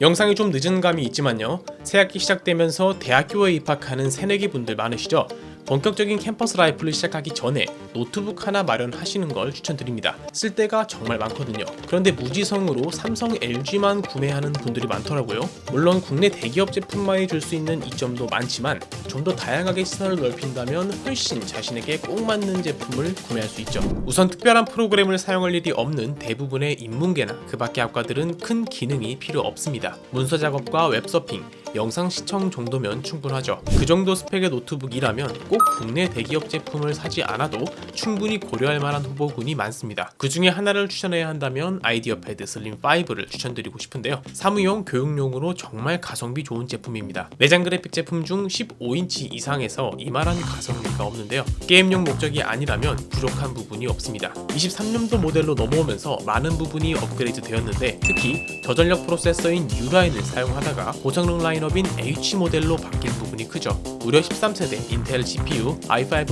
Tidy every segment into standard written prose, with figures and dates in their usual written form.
영상이 좀 늦은 감이 있지만요, 새학기 시작되면서 대학교에 입학하는 새내기 분들 많으시죠? 본격적인 캠퍼스 라이프를 시작하기 전에 노트북 하나 마련하시는 걸 추천드립니다. 쓸 데가 정말 많거든요. 그런데 무지성으로 삼성, LG만 구매하는 분들이 많더라고요. 물론 국내 대기업 제품만이 줄 수 있는 이점도 많지만 좀 더 다양하게 시선을 넓힌다면 훨씬 자신에게 꼭 맞는 제품을 구매할 수 있죠. 우선 특별한 프로그램을 사용할 일이 없는 대부분의 인문계나 그 밖의 학과들은 큰 기능이 필요 없습니다. 문서 작업과 웹서핑, 영상 시청 정도면 충분하죠. 그 정도 스펙의 노트북이라면 꼭 국내 대기업 제품을 사지 않아도 충분히 고려할 만한 후보군이 많습니다. 그 중에 하나를 추천해야 한다면 아이디어 패드 슬림 5를 추천드리고 싶은데요. 사무용, 교육용으로 정말 가성비 좋은 제품입니다. 내장 그래픽 제품 중 15인치 이상에서 이만한 가성비가 없는데요. 게임용 목적이 아니라면 부족한 부분이 없습니다. 23년도 모델로 넘어오면서 많은 부분이 업그레이드 되었는데 특히 저전력 프로세서인 U9을 사용하다가 고성능 라인업인 H 모델로 바뀐 부분이 크죠. 무려 13세대 인텔 GPU i5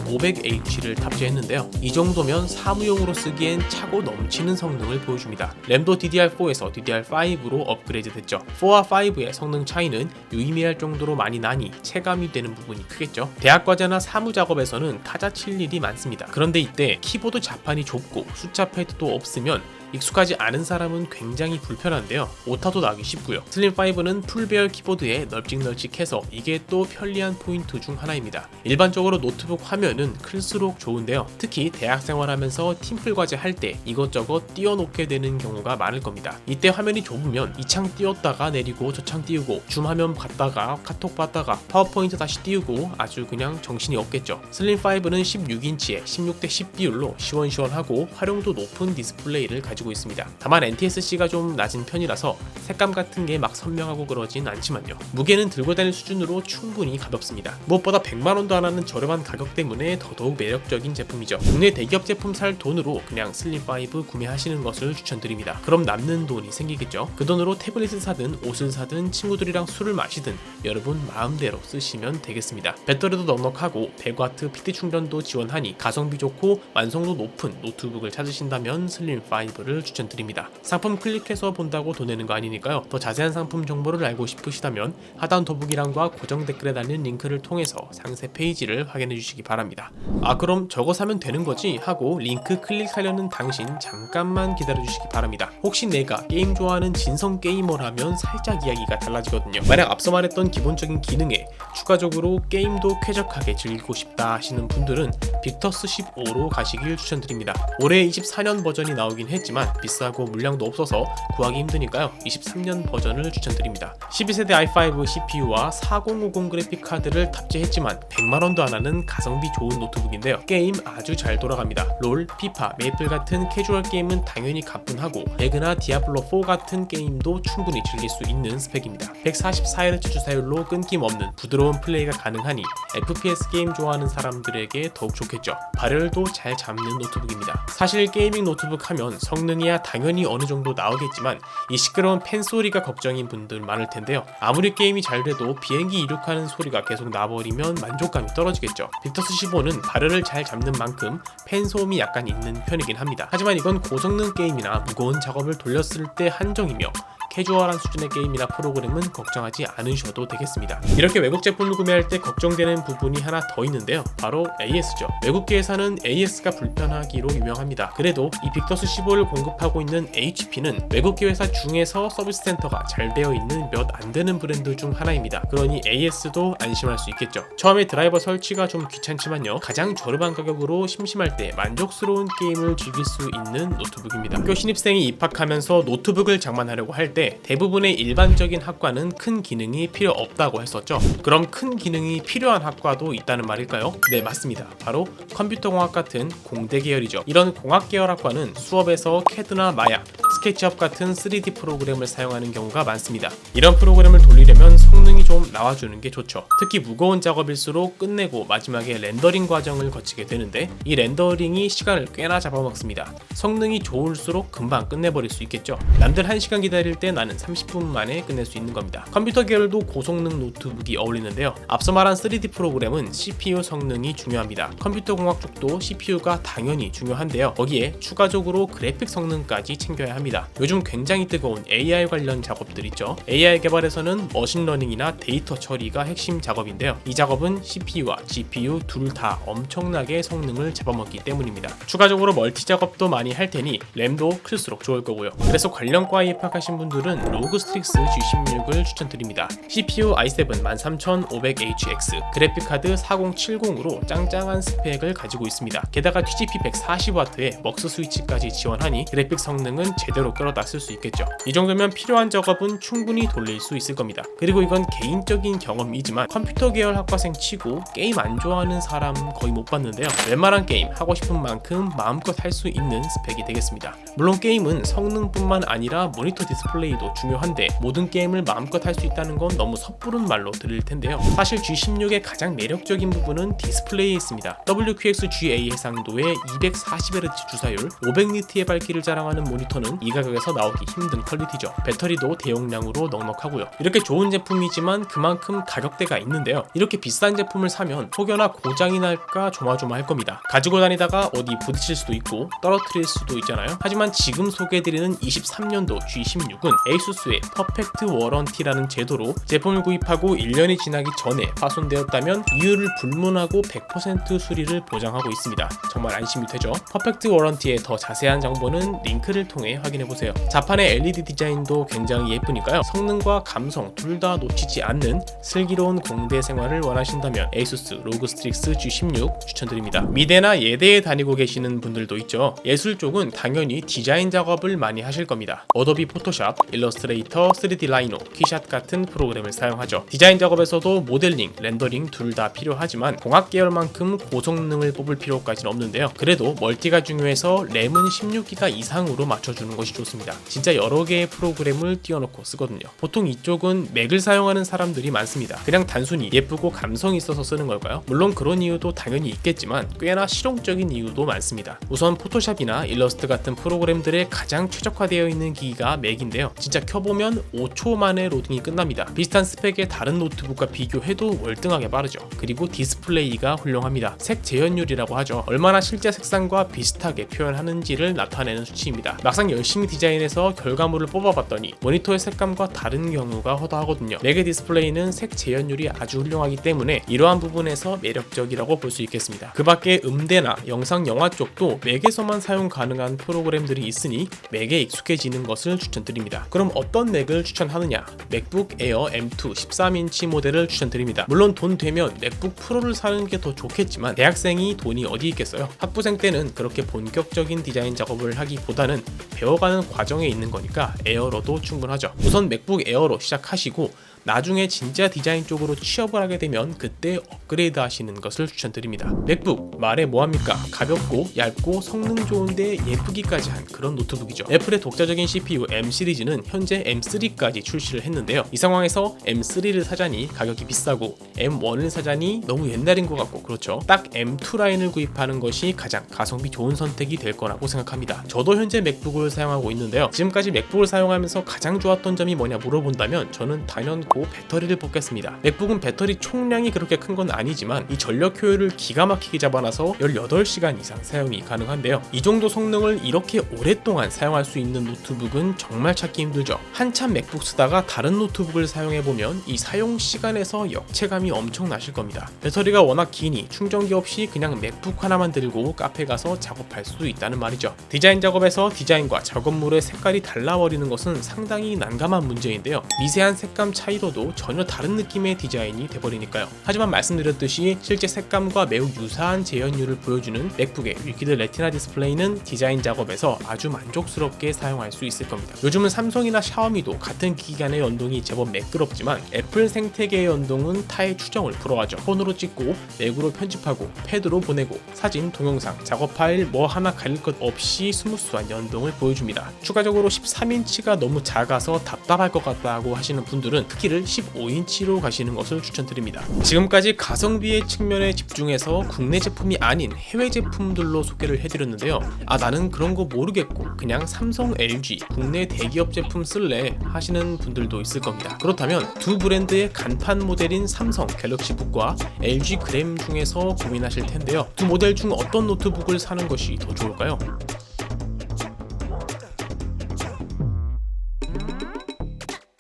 13500H를 탑재했는데요. 이 정도면 사무용으로 쓰기엔 차고 넘치는 성능을 보여줍니다. 램도 DDR4에서 DDR5로 업그레이드 됐죠. 4와 5의 성능 차이는 유의미할 정도로 많이 나니 체감이 되는 부분이 크겠죠. 대학 과제나 사무 작업에서는 타자 칠 일이 많습니다. 그런데 이때 키보드 자판이 좁고 숫자 패드도 없으면 익숙하지 않은 사람은 굉장히 불편한데요. 오타도 나기 쉽고요. 슬림5는 풀배열 키보드에 널찍널찍해서 이게 또 편리한 포인트 중 하나입니다. 일반적으로 노트북 화면은 클수록 좋은데요. 특히 대학 생활하면서 팀플 과제 할 때 이것저것 띄워놓게 되는 경우가 많을 겁니다. 이때 화면이 좁으면 이 창 띄웠다가 내리고 저 창 띄우고 줌 화면 봤다가 카톡 봤다가 파워포인트 다시 띄우고 아주 그냥 정신이 없겠죠. 슬림5는 16인치에 16대 10 비율로 시원시원하고 활용도 높은 디스플레이를 가지고 있습니다. 다만 NTSC가 좀 낮은 편이라서 색감 같은 게 막 선명하고 그러진 않지만요. 무게는 들고 다닐 수준으로 충분히 가볍습니다. 무엇보다 100만원도 안 하는 저렴한 가격 때문에 더더욱 매력적인 제품이죠. 국내 대기업 제품 살 돈으로 그냥 슬림5 구매하시는 것을 추천드립니다. 그럼 남는 돈이 생기겠죠. 그 돈으로 태블릿을 사든 옷을 사든 친구들이랑 술을 마시든 여러분 마음대로 쓰시면 되겠습니다. 배터리도 넉넉하고 100W PD 충전도 지원하니 가성비 좋고 완성도 높은 노트북을 찾으신다면 슬림5를 추천드립니다. 상품 클릭해서 본다고 돈 내는 거 아니니까요. 더 자세한 상품 정보를 알고 싶으시다면 하단 더보기란과 고정 댓글에 달린 링크를 통해서 상세 페이지를 확인해 주시기 바랍니다. 아 그럼 저거 사면 되는 거지? 하고 링크 클릭하려는 당신 잠깐만 기다려 주시기 바랍니다. 혹시 내가 게임 좋아하는 진성 게이머라면 살짝 이야기가 달라지거든요. 만약 앞서 말했던 기본적인 기능에 추가적으로 게임도 쾌적하게 즐기고 싶다 하시는 분들은 빅터스 15로 가시길 추천드립니다. 올해 24년 버전이 나오긴 했지만 비싸고 물량도 없어서 구하기 힘드니까요. 23년 버전을 추천드립니다. 12세대 i5 CPU와 4050 그래픽카드를 탑재했지만 100만원도 안 하는 가성비 좋은 노트북인데요. 게임 아주 잘 돌아갑니다. 롤, 피파, 메이플 같은 캐주얼 게임은 당연히 가뿐하고 배그나 디아블로4 같은 게임도 충분히 즐길 수 있는 스펙입니다. 144Hz 주사율로 끊김없는 부드러운 플레이가 가능하니 FPS 게임 좋아하는 사람들에게 더욱 좋겠죠. 발열도 잘 잡는 노트북입니다. 사실 게이밍 노트북 하면 성능이야 당연히 어느 정도 나오겠지만 이 시끄러운 팬 소리가 걱정인 분들 많을 텐데요. 아무리 게임이 잘 돼도 비행기 이륙하는 소리가 계속 나버리면 만족감이 떨어지겠죠. 빅터스 15는 발열을 잘 잡는 만큼 팬 소음이 약간 있는 편이긴 합니다. 하지만 이건 고성능 게임이나 무거운 작업을 돌렸을 때 한정이며 캐주얼한 수준의 게임이나 프로그램은 걱정하지 않으셔도 되겠습니다. 이렇게 외국 제품을 구매할 때 걱정되는 부분이 하나 더 있는데요. 바로 AS죠. 외국계에서는 AS가 불편하기로 유명합니다. 그래도 이 빅터스 15를 공급하고 있는 HP는 외국계 회사 중에서 서비스 센터가 잘 되어 있는 몇 안 되는 브랜드 중 하나입니다. 그러니 AS도 안심할 수 있겠죠. 처음에 드라이버 설치가 좀 귀찮지만요. 가장 저렴한 가격으로 심심할 때 만족스러운 게임을 즐길 수 있는 노트북입니다. 학교 신입생이 입학하면서 노트북을 장만하려고 할 때 대부분의 일반적인 학과는 큰 기능이 필요 없다고 했었죠. 그럼 큰 기능이 필요한 학과도 있다는 말일까요? 네, 맞습니다. 바로 컴퓨터공학 같은 공대 계열이죠. 이런 공학 계열 학과는 수업에서 캐드나 마야, 스케치업 같은 3D 프로그램을 사용하는 경우가 많습니다. 이런 프로그램을 돌리려면 성능이 좀 나와주는 게 좋죠. 특히 무거운 작업일수록 끝내고 마지막에 렌더링 과정을 거치게 되는데 이 렌더링이 시간을 꽤나 잡아먹습니다. 성능이 좋을수록 금방 끝내버릴 수 있겠죠. 남들 1시간 기다릴 때 나는 30분 만에 끝낼 수 있는 겁니다. 컴퓨터 계열도 고성능 노트북이 어울리는데요. 앞서 말한 3D 프로그램은 CPU 성능이 중요합니다. 컴퓨터 공학 쪽도 CPU가 당연히 중요한데요. 거기에 추가적으로 그래픽 성능까지 챙겨야 합니다. 요즘 굉장히 뜨거운 AI 관련 작업들 있죠. AI 개발에서는 머신러닝이나 데이터 처리가 핵심 작업인데요. 이 작업은 CPU와 GPU 둘 다 엄청나게 성능을 잡아먹기 때문입니다. 추가적으로 멀티 작업도 많이 할 테니 램도 클수록 좋을 거고요. 그래서 관련 과에 입학하신 분들은 로그 스트릭스 G16을 추천드립니다. CPU i7 13500HX, 그래픽카드 4070으로 짱짱한 스펙을 가지고 있습니다. 게다가 TGP 140W의 먹스 스위치까지 지원하니 그래픽 성능은 제대로 끌어다 쓸 수 있겠죠. 이 정도면 필요한 작업은 충분히 돌릴 수 있을 겁니다. 그리고 이건 개인적인 경험이지만 컴퓨터 계열 학과생 치고 게임 안 좋아하는 사람 거의 못 봤는데요. 웬만한 게임 하고 싶은 만큼 마음껏 할 수 있는 스펙이 되겠습니다. 물론 게임은 성능뿐만 아니라 모니터 디스플레이도 중요한데 모든 게임을 마음껏 할 수 있다는 건 너무 섣부른 말로 들릴 텐데요. 사실 G16의 가장 매력적인 부분은 디스플레이에 있습니다. WQXGA 해상도의 240Hz 주사율, 500니트의 밝기를 자랑하는 모니터는 이 가격에서 나오기 힘든 퀄리티죠. 배터리도 대용량으로 넉넉하고요. 이렇게 좋은 제품이지만 그만큼 가격대가 있는데요. 이렇게 비싼 제품을 사면 혹여나 고장이 날까 조마조마할 겁니다. 가지고 다니다가 어디 부딪힐 수도 있고 떨어뜨릴 수도 있잖아요. 하지만 지금 소개해드리는 23년도 G16은 에이수스의 퍼펙트 워런티라는 제도로 제품을 구입하고 1년이 지나기 전에 파손되었다면 이유를 불문하고 100% 수리를 보장하고 있습니다. 정말 안심이 되죠. 퍼펙트 워런티의 더 자세한 정보는 링크를 통해 확인해보세요. 자판의 LED 디자인도 굉장히 예쁘니까요. 성능과 감성 둘 다 놓치지 않는 슬기로운 공대 생활을 원하신다면 에이수스 로그 스트릭스 G16 추천드립니다. 미대나 예대에 다니고 계시는 분들도 있죠. 예술 쪽은 당연히 디자인 작업을 많이 하실 겁니다. 어도비 포토샵, 일러스트레이터, 3D 라이노, 키샷 같은 프로그램을 사용하죠. 디자인 작업에서도 모델링, 렌더링 둘 다 필요하지만 공학 계열만큼 고성능을 뽑을 필요까지는 없는데요. 그래도 멀티가 중요해서 램은 16기가 이상으로 맞춰주는 것이 좋습니다. 진짜 여러 개의 프로그램을 띄워놓고 쓰거든요. 보통 이쪽은 맥을 사용하는 사람들이 많습니다. 그냥 단순히 예쁘고 감성이 있어서 쓰는 걸까요? 물론 그런 이유도 당연히 있겠지만 꽤나 실용적인 이유도 많습니다. 우선 포토샵이나 일러스트 같은 프로그램들에 가장 최적화되어 있는 기기가 맥인데요. 진짜 켜보면 5초 만에 로딩이 끝납니다. 비슷한 스펙의 다른 노트북과 비교해도 월등하게 빠르죠. 그리고 디스플레이가 훌륭합니다. 색 재현율이라고 하죠. 얼마나 실제 색상과 비슷하게 표현하는지를 나타내는 수치입니다. 막상 열심히 디자인해서 결과물을 뽑아봤더니 모니터의 색감과 다른 경우가 허다하거든요. 맥의 디스플레이는 색 재현율이 아주 훌륭하기 때문에 이러한 부분에서 매력적이라고 볼 수 있겠습니다. 그 밖에 음대나 영상 영화 쪽도 맥에서만 사용 가능한 프로그램들이 있으니 맥에 익숙해지는 것을 추천드립니다. 그럼 어떤 맥을 추천하느냐? 맥북 에어 M2 13인치 모델을 추천드립니다. 물론 돈 되면 맥북 프로를 사는 게 더 좋겠지만 대학생이 돈이 어디 있겠어요? 학부생 때는 그렇게 본격적인 디자인 작업을 하기보다는 배워가는 과정에 있는 거니까 에어로도 충분하죠. 우선 맥북 에어로 시작하시고 나중에 진짜 디자인 쪽으로 취업을 하게 되면 그때 업그레이드 하시는 것을 추천드립니다. 맥북 말해 뭐합니까? 가볍고 얇고 성능 좋은데 예쁘기까지 한 그런 노트북이죠. 애플의 독자적인 CPU M 시리즈는 현재 M3까지 출시를 했는데요. 이 상황에서 M3를 사자니 가격이 비싸고 M1을 사자니 너무 옛날인 것 같고 그렇죠. 딱 M2 라인을 구입하는 것이 가장 가성비 좋은 선택이 될 거라고 생각합니다. 저도 현재 맥북을 사용하고 있는데요. 지금까지 맥북을 사용하면서 가장 좋았던 점이 뭐냐 물어본다면 저는 단연코 배터리를 뽑겠습니다. 맥북은 배터리 총량이 그렇게 큰 건 아니지만 이 전력 효율을 기가 막히게 잡아놔서 18시간 이상 사용이 가능한데요. 이 정도 성능을 이렇게 오랫동안 사용할 수 있는 노트북은 정말 찾기 힘들죠. 한참 맥북 쓰다가 다른 노트북을 사용해보면 이 사용 시간에서 역체감이 엄청 나실 겁니다. 배터리가 워낙 기니 충전기 없이 그냥 맥북 하나만 들고 카페 가서 작업할 수도 있다는 말이죠. 디자인 작업에서 디자인과 작업물의 색깔이 달라버리는 것은 상당히 난감한 문제인데요. 미세한 색감 차이로도 전혀 다른 느낌의 디자인이 돼버리니까요. 하지만 말씀드렸듯이 실제 색감과 매우 유사한 재현율을 보여주는 맥북의 위키드 레티나 디스플레이는 디자인 작업에서 아주 만족스럽게 사용할 수 있을 겁니다. 요즘은 삼성이나 샤오미도 같은 기기 간의 연동이 제법 매끄럽지만 애플 생태계의 연동은 타의 추정을 불허하죠. 폰으로 찍고 맥으로 편집하고 패드로 보내고 사진, 동영상, 작업 파일 뭐 하나 가릴 것 없이 스무스한 연동을 보여줍니다. 추가적으로 13인치가 너무 작아서 답답할 것 같다고 하시는 분들은 크기를 15인치로 가시는 것을 추천드립니다. 지금까지 가성비의 측면에 집중해서 국내 제품이 아닌 해외 제품들로 소개를 해드렸는데요. 나는 그런 거 모르겠고 그냥 삼성, LG 국내 대기업 제품 쓸래 하시는 분들도 있을 겁니다. 그렇다면 두 브랜드의 간판 모델인 삼성 갤럭시 북과 LG 그램 중에서 고민하실 텐데요. 두 모델 중 어떤 노트북을 사는 것이 더 좋을까요?